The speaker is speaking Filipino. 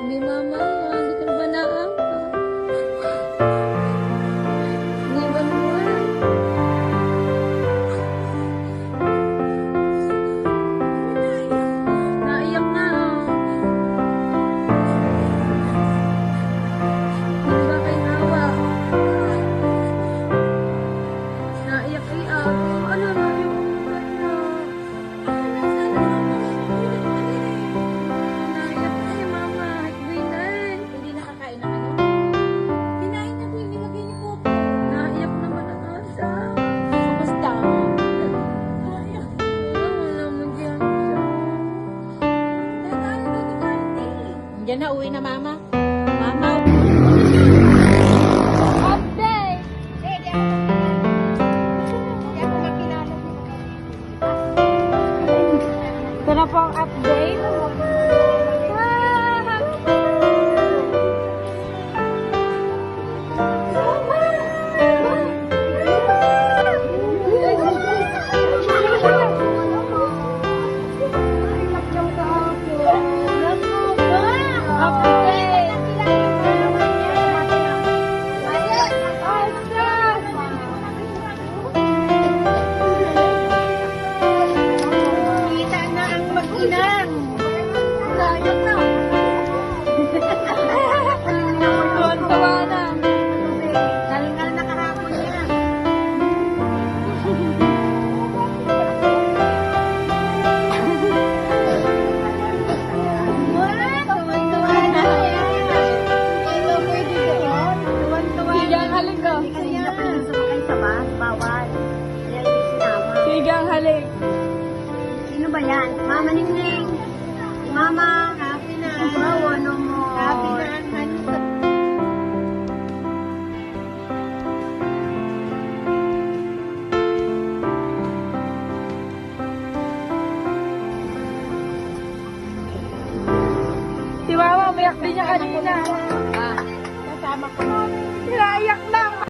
May mama, hindi ka ba naapa? Iniwan mo ah. Naiyak na ah. Hindi ba kayo nawa? Naiyak eh ah. Ano na yung kanya? Naiyak na yung mama. Hikbay na eh. Hindi nakakain ng ano? Kinain na din, nilagay niyo po. Naiyak naman ang asa. Basta. Naiyak. Wala mo dyan siya. Tagaan na ni Kante. Diyan na, uwi na mama. Mama. Update! Hindi ako makilala. Ito na po ang update. Kita na ang mag-inang. Sayang na. Tuwan-tuwa na. Galing-galing na kahapon niya. Tuwan-tuwa na. Ito pwede doon. Tuwan-tuwa na. Sige ang halik ko. Kanina pa yung sumakay sa bus, bawal. Kaya hindi sinama. Sige ang halik. Sino ba yan? Mama Ningning. Mama. Happy na. Wow, ano mo? Happy na. Si mama, umiyak din niya kanina. Kasama ko. Naiyak na.